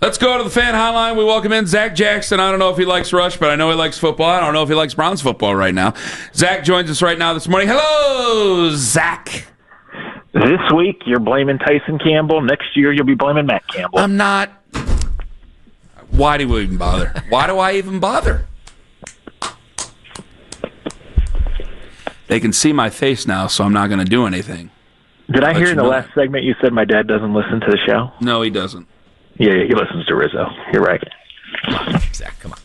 Let's go to the fan hotline. We welcome in Zac Jackson. I don't know if he likes Rush, but I know he likes football. I don't know if he likes Browns football right now. Zac joins us right now this morning. Hello, Zac. This week, you're blaming Tyson Campbell. Next year, you'll be blaming Matt Campbell. I'm not. Why do we even bother? Why do I even bother? They can see my face now, so I'm not going to do anything. Did I hear in the last segment you said my dad doesn't listen to the show? No, he doesn't. Yeah, he listens to Rizzo. You're right. Zac, come on.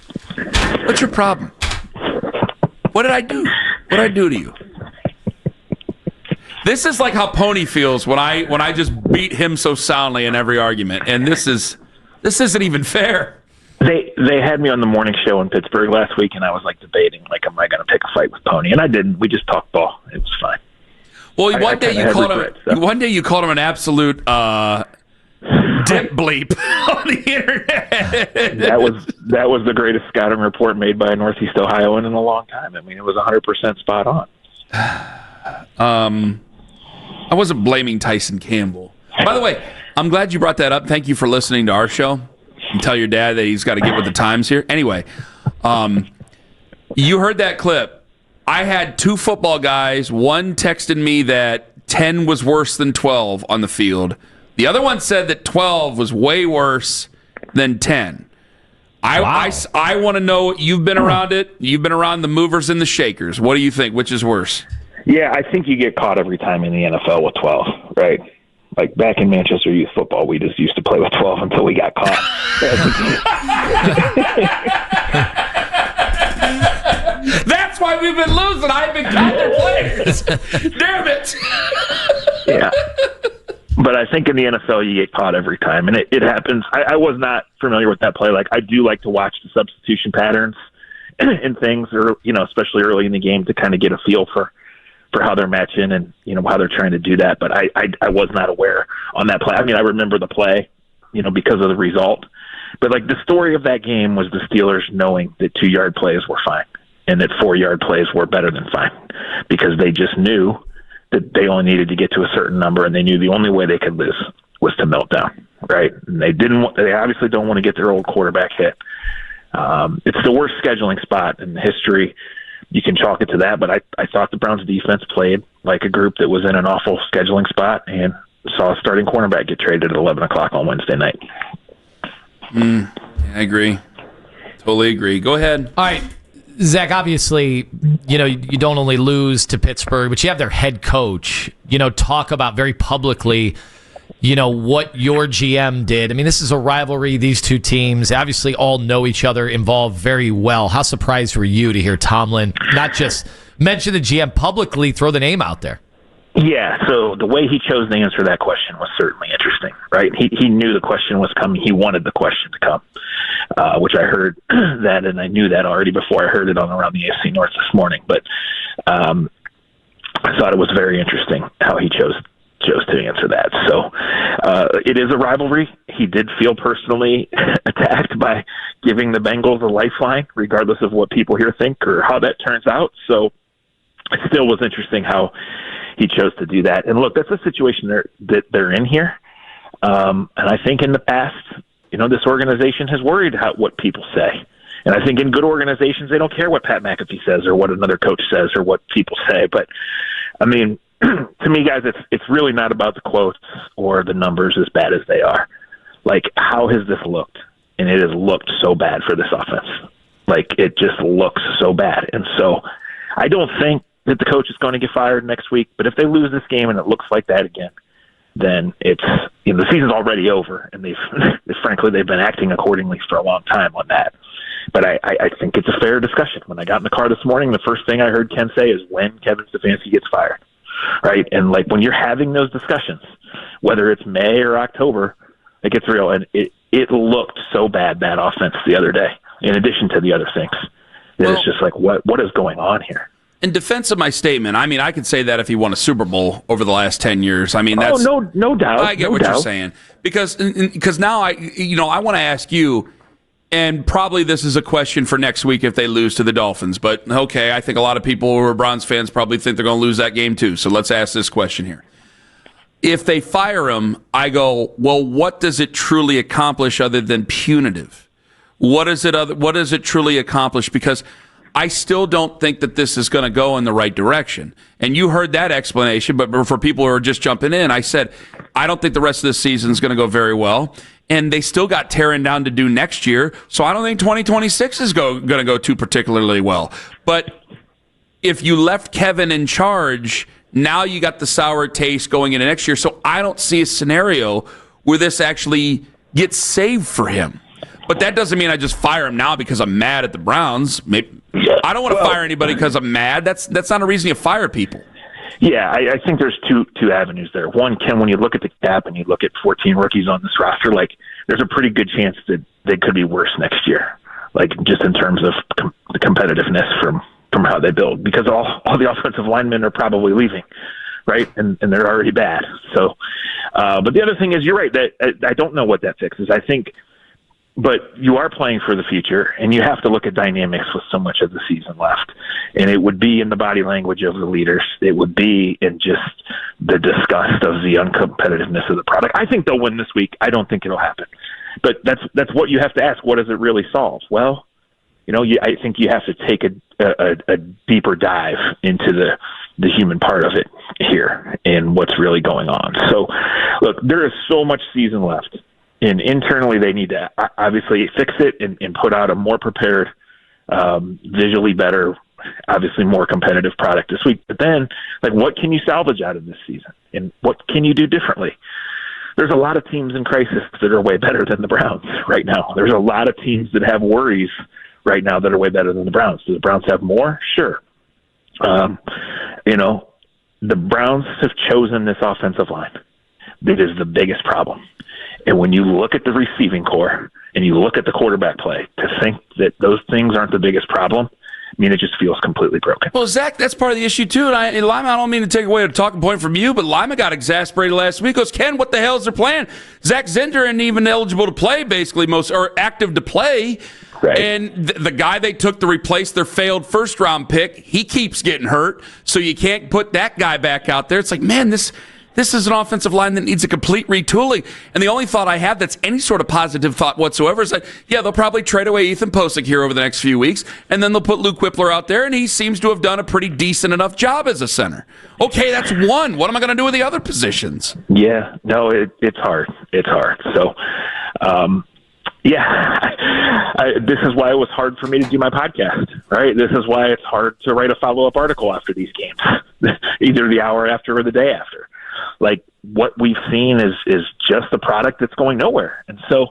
What's your problem? What did I do? What did I do to you? This is like how Pony feels when I just beat him so soundly in every argument, and this isn't even fair. They had me on the morning show in Pittsburgh last week, and I was like debating, like, am I going to pick a fight with Pony? And I didn't. We just talked ball. It was fine. Well, one day you called him an absolute dip bleep on the internet. That was the greatest scouting report made by a Northeast Ohioan in a long time. I mean, it was 100% spot on. I wasn't blaming Tyson Campbell. By the way, I'm glad you brought that up. Thank you for listening to our show. And tell your dad that he's got to get with the times here. Anyway, you heard that clip. I had two football guys. One texted me that 10 was worse than 12 on the field. The other one said that 12 was way worse than 10. I want to know, you've been around it. You've been around the movers and the shakers. What do you think? Which is worse? Yeah, I think you get caught every time in the NFL with 12, right? Like back in Manchester youth football, we just used to play with 12 until we got caught. That's why we've been losing. I've been counting players. Damn it. Yeah. But I think in the NFL, you get caught every time. And it happens. I was not familiar with that play. Like, I do like to watch the substitution patterns and things, or, especially early in the game to kind of get a feel for how they're matching and, how they're trying to do that. But I was not aware on that play. I mean, I remember the play, because of the result. But, like, the story of that game was the Steelers knowing that 2-yard plays were fine and that 4-yard plays were better than fine because they just knew that they only needed to get to a certain number, and they knew the only way they could lose was to melt down, right? And they obviously don't want to get their old quarterback hit. It's the worst scheduling spot in history. You can chalk it to that, but I thought the Browns defense played like a group that was in an awful scheduling spot and saw a starting cornerback get traded at 11 o'clock on Wednesday night. I agree. Totally agree. Go ahead. All right. Zac, obviously, you don't only lose to Pittsburgh, but you have their head coach, talk about very publicly, what your GM did. I mean, this is a rivalry. These two teams obviously all know each other, involved very well. How surprised were you to hear Tomlin not just mention the GM publicly, throw the name out there? Yeah, so the way he chose to answer that question was certainly interesting, right? He knew the question was coming. He wanted the question to come, which I heard that, and I knew that already before I heard it on Around the AFC North this morning. But I thought it was very interesting how he chose to answer that. So it is a rivalry. He did feel personally attacked by giving the Bengals a lifeline, regardless of what people here think or how that turns out. So it still was interesting how he chose to do that. And look, that's a situation that they're in here. And I think in the past, this organization has worried about what people say. And I think in good organizations, they don't care what Pat McAfee says or what another coach says or what people say. But, I mean, to me, guys, it's really not about the quotes or the numbers as bad as they are. Like, how has this looked? And it has looked so bad for this offense. Like, it just looks so bad. And so I don't think that the coach is going to get fired next week. But if they lose this game and it looks like that again, then it's the season's already over, and they've been acting accordingly for a long time on that. But I think it's a fair discussion. When I got in the car this morning, the first thing I heard Ken say is when Kevin Stefanski gets fired, right? And like when you're having those discussions, whether it's May or October, it gets real. And it looked so bad, that offense the other day, in addition to the other things. It's just like, what is going on here? In defense of my statement, I mean, I could say that if he won a Super Bowl over the last 10 years. I mean, that's no doubt. I get what you're saying because now I want to ask you, and probably this is a question for next week if they lose to the Dolphins. But okay, I think a lot of people who are Browns fans probably think they're going to lose that game too. So let's ask this question here: if they fire him, I go, well, what does it truly accomplish other than punitive? What does it truly accomplish? Because I still don't think that this is going to go in the right direction. And you heard that explanation, but for people who are just jumping in, I said, I don't think the rest of this season is going to go very well. And they still got tearing down to do next year. So I don't think 2026 is going to go too particularly well. But if you left Kevin in charge, now you got the sour taste going into next year. So I don't see a scenario where this actually gets saved for him. But that doesn't mean I just fire him now because I'm mad at the Browns. I don't want to fire anybody because I'm mad. That's not a reason you fire people. Yeah, I think there's two avenues there. One, Ken, when you look at the cap and you look at 14 rookies on this roster, like there's a pretty good chance that they could be worse next year, like just in terms of the competitiveness from how they build, because all the offensive linemen are probably leaving, right? And they're already bad. So, but the other thing is, you're right, that I don't know what that fixes. I think, but you are playing for the future, and you have to look at dynamics with so much of the season left. And it would be in the body language of the leaders. It would be in just the disgust of the uncompetitiveness of the product. I think they'll win this week. I don't think it'll happen. But that's what you have to ask. What does it really solve? Well, I think you have to take a deeper dive into the human part of it here and what's really going on. So, look, there is so much season left. And internally, they need to obviously fix it and put out a more prepared, visually better, obviously more competitive product this week. But then, like, what can you salvage out of this season? And what can you do differently? There's a lot of teams in crisis that are way better than the Browns right now. There's a lot of teams that have worries right now that are way better than the Browns. Do the Browns have more? Sure. The Browns have chosen this offensive line. That is the biggest problem. And when you look at the receiving core and you look at the quarterback play, to think that those things aren't the biggest problem, I mean, it just feels completely broken. Well, Zach, that's part of the issue, too. And Lima, I don't mean to take away a talking point from you, but Lima got exasperated last week. He goes, Ken, what the hell is their plan? Zach Zender isn't even eligible to play, basically, or active to play. Right. And the guy they took to replace their failed first-round pick, he keeps getting hurt, so you can't put that guy back out there. It's like, man, this is an offensive line that needs a complete retooling. And the only thought I have that's any sort of positive thought whatsoever is that, yeah, they'll probably trade away Ethan Posick here over the next few weeks, and then they'll put Luke Whippler out there, and he seems to have done a pretty decent enough job as a center. Okay, that's one. What am I going to do with the other positions? Yeah, no, it's hard. It's hard. So, this is why it was hard for me to do my podcast, right? This is why it's hard to write a follow-up article after these games, either the hour after or the day after. Like, what we've seen is just a product that's going nowhere. And so,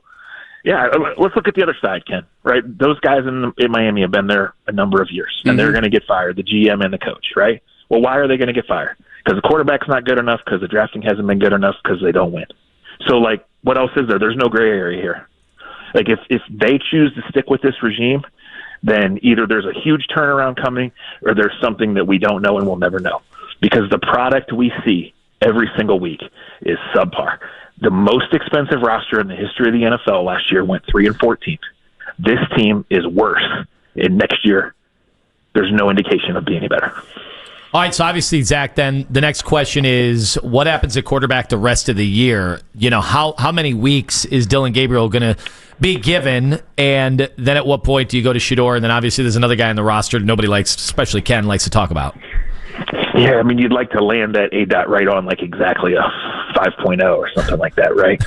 yeah, let's look at the other side, Ken, right? Those guys in Miami have been there a number of years, and they're going to get fired, the GM and the coach, right? Well, why are they going to get fired? Because the quarterback's not good enough, because the drafting hasn't been good enough, because they don't win. So, like, what else is there? There's no gray area here. Like, if they choose to stick with this regime, then either there's a huge turnaround coming or there's something that we don't know and we'll never know. Because the product we see every single week is subpar. The most expensive roster in the history of the NFL last year went 3-14. This team is worse. And next year, there's no indication of being any better. All right, so obviously, Zach, then the next question is, what happens at quarterback the rest of the year? How many weeks is Dylan Gabriel going to be given? And then at what point do you go to Shedeur? And then obviously there's another guy on the roster that nobody likes, especially Ken, likes to talk about. Yeah, I mean, you'd like to land that A-dot right on like exactly a 5.0 or something like that, right?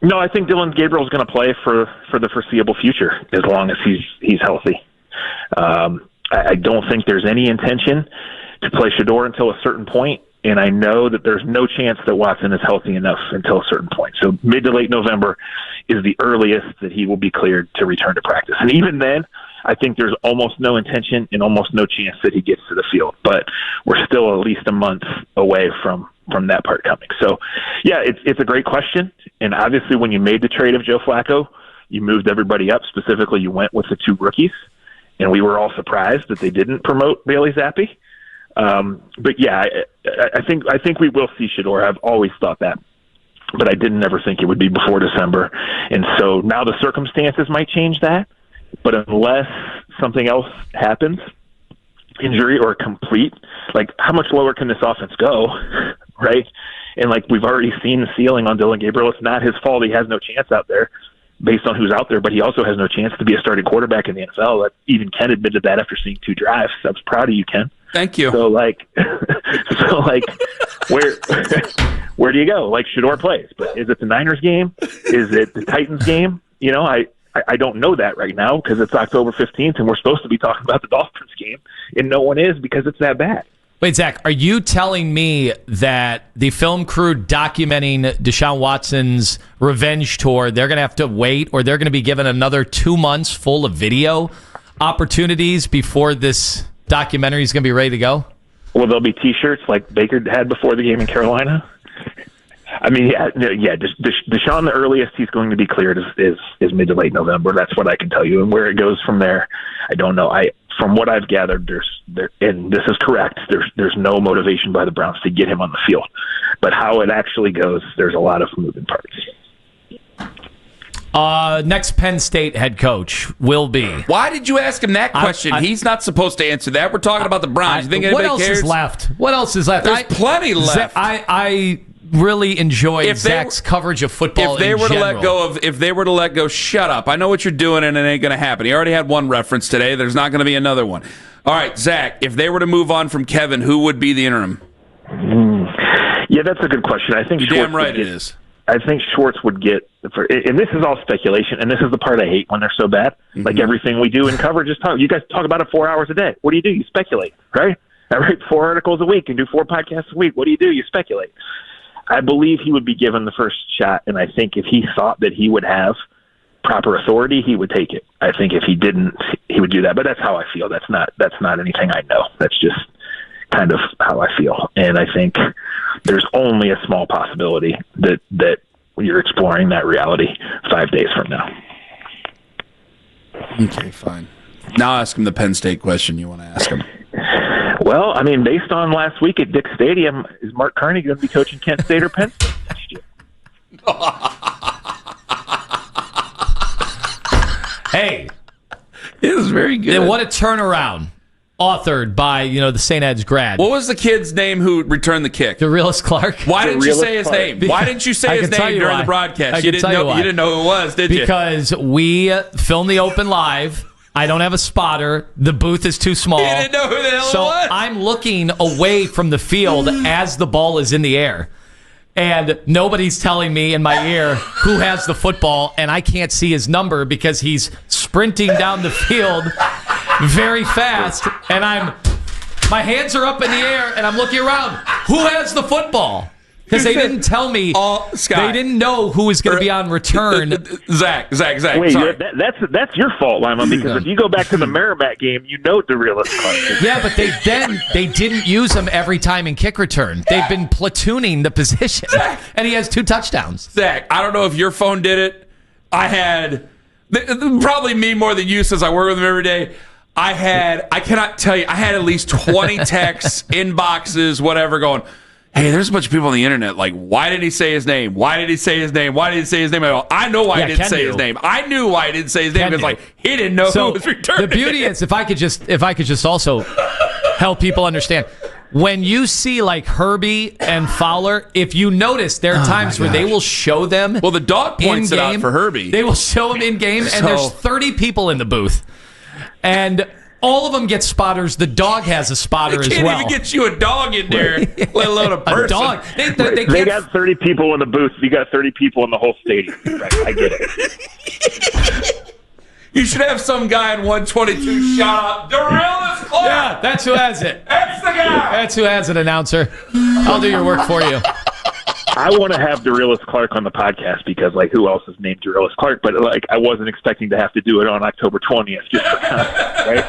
No, I think Dylan Gabriel's going to play for the foreseeable future as long as he's healthy. I don't think there's any intention to play Shedeur until a certain point, and I know that there's no chance that Watson is healthy enough until a certain point. So mid to late November is the earliest that he will be cleared to return to practice. And even then, I think there's almost no intention and almost no chance that he gets to the field. But we're still at least a month away from that part coming. So, yeah, it's a great question. And obviously when you made the trade of Joe Flacco, you moved everybody up. Specifically, you went with the two rookies. And we were all surprised that they didn't promote Bailey Zappi. But yeah, I think we will see Shedeur. I've always thought that, but I didn't ever think it would be before December. And so now the circumstances might change that. But unless something else happens, injury or complete, like how much lower can this offense go, right? And like we've already seen the ceiling on Dylan Gabriel. It's not his fault. He has no chance out there based on who's out there, but he also has no chance to be a starting quarterback in the NFL. Even Ken admitted that after seeing 2 drives. I was proud of you, Ken. Thank you. So like, where do you go? Like Shador plays, but is it the Niners game? Is it the Titans game? You know, I don't know that right now because it's October 15th and we're supposed to be talking about the Dolphins game, and no one is because it's that bad. Wait, Zach, are you telling me that the film crew documenting Deshaun Watson's revenge tour, they're going to have to wait, or they're going to be given another 2 months full of video opportunities before this documentary is going to be ready to go? Well, there'll be T-shirts like Baker had before the game in Carolina. I mean, yeah. Deshaun, the earliest he's going to be cleared is mid to late November. That's what I can tell you. And where it goes from there, I don't know. From what I've gathered, and this is correct, there's no motivation by the Browns to get him on the field. But how it actually goes, there's a lot of moving parts. Next Penn State head coach will be. Why did you ask him that question? He's not supposed to answer that. We're talking about the Browns. You think what anybody else cares? is left? What else is left? There's plenty left. I really enjoy Zach's coverage of football. If they were to let go, shut up. I know what you're doing, and it ain't going to happen. He already had one reference today. There's not going to be another one. All right, Zach. If they were to move on from Kevin, who would be the interim? Yeah, that's a good question. I think you're damn right it is. I think Schwartz would get, and this is all speculation, and this is the part I hate when they're so bad. Mm-hmm. Like everything we do in coverage is talk. You guys talk about it 4 hours a day. What do? You speculate, right? I write 4 articles a week and do 4 podcasts a week. What do? You speculate. I believe he would be given the first shot, and I think if he thought that he would have proper authority, he would take it. I think if he didn't, he would do that. But that's how I feel. That's not anything I know. That's just kind of how I feel. And I think there's only a small possibility that you're exploring that reality 5 days from now. Okay, fine. Now ask him the Penn State question you want to ask him. Well, I mean, based on last week at Dick Stadium, is Mark Carney going to be coaching Kent State or Penn State next year? Hey, it was very good. What a turnaround. Authored by, the St. Ed's grad. What was the kid's name who returned the kick? DeRelis Clark. Why didn't you say his name? Why didn't you say his name during the broadcast? You didn't know who it was, did you? Because we filmed the Open live. I don't have a spotter. The booth is too small. You didn't know who the hell it was? So I'm looking away from the field as the ball is in the air. And nobody's telling me in my ear who has the football, and I can't see his number because he's sprinting down the field very fast, and my hands are up in the air, and I'm looking around. Who has the football? Because they didn't tell me. They didn't know who was going to be on return. Zach. Wait, sorry. That's your fault, Lima. Because if you go back to the Merrimack game, DeRelis Clark. Yeah, but they didn't use him every time in kick return. They've been platooning the position, and he has 2 touchdowns. Zach, I don't know if your phone did it. I had probably me more than you, since I work with him every day. I cannot tell you. I had at least 20 texts, inboxes, whatever, going, hey, there's a bunch of people on the internet like, why did he say his name? Why did he say his name? Why did he say his name? I know why he didn't say his name. I knew why he didn't say his name because he didn't know who was returning. The beauty is, if I could just also help people understand, when you see like Herbie and Fowler, if you notice, there are times where they will show them. Well, the dog points it out for Herbie. They will show him in game, and there's 30 people in the booth, and all of them get spotters. The dog has a spotter as well. They can't even get you a dog in there, let alone a person. A dog. They got 30 people in the booth. You got 30 people in the whole stadium. Right, I get it. You should have some guy in 122 shout out, DeRelis Clark. Yeah, that's who has it. That's the guy. That's who has it, announcer. I'll do your work for you. I want to have DeRelis Clark on the podcast because, who else is named DeRelis Clark? But, I wasn't expecting to have to do it on October 20th. Just for right?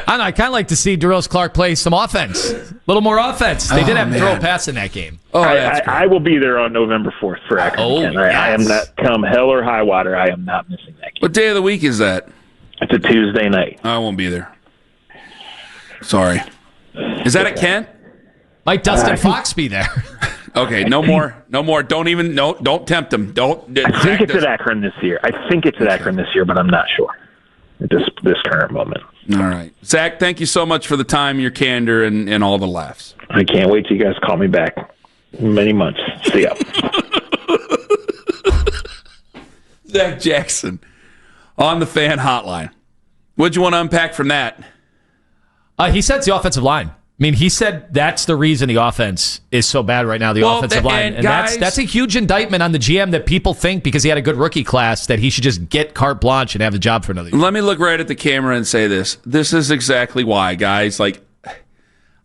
I don't know. I kind of like to see DeRelis Clark play some offense. A little more offense. They did have him throw a pass in that game. I will be there on November 4th for Akron. I am not, come hell or high water, I am not missing that game. What day of the week is that? It's a Tuesday night. I won't be there. Sorry. Is that at Kent? Might Dustin Fox be there? Okay, no more. Don't tempt him. I think it's at Akron this year. But I'm not sure at this current moment. All right. Zach, thank you so much for the time, your candor, and all the laughs. I can't wait till you guys call me back. Many months. See ya. Zac Jackson on the Fan Hotline. What'd you want to unpack from that? He said it's the offensive line. I mean, he said that's the reason the offense is so bad right now, the offensive line. And guys, that's a huge indictment on the GM that people think because he had a good rookie class that he should just get carte blanche and have the job for another year. Let me look right at the camera and say this. This is exactly why, guys. Like,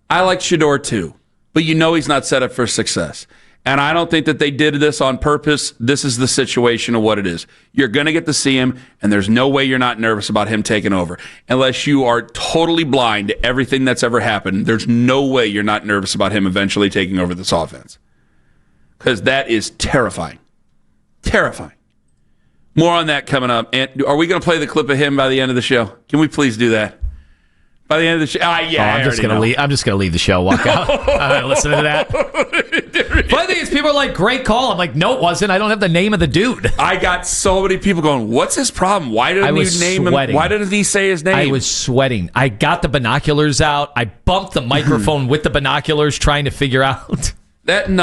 I like Shedeur too, but you know he's not set up for success. And I don't think that they did this on purpose. This is the situation of what it is. You're going to get to see him, and there's no way you're not nervous about him taking over. Unless you are totally blind to everything that's ever happened, there's no way you're not nervous about him eventually taking over this offense. Because that is terrifying. Terrifying. More on that coming up. And are we going to play the clip of him by the end of the show? Can we please do that? By the end of the show? I'm just going to leave. I'm just going to leave the show. Walk out. I'm not listening to that. Funny thing is, people are like, "Great call." I'm like, "No, it wasn't. I don't have the name of the dude." I got so many people going, "What's his problem? Why didn't you name him? Why didn't he say his name?" I was sweating. I got the binoculars out. I bumped the microphone with the binoculars, trying to figure out that.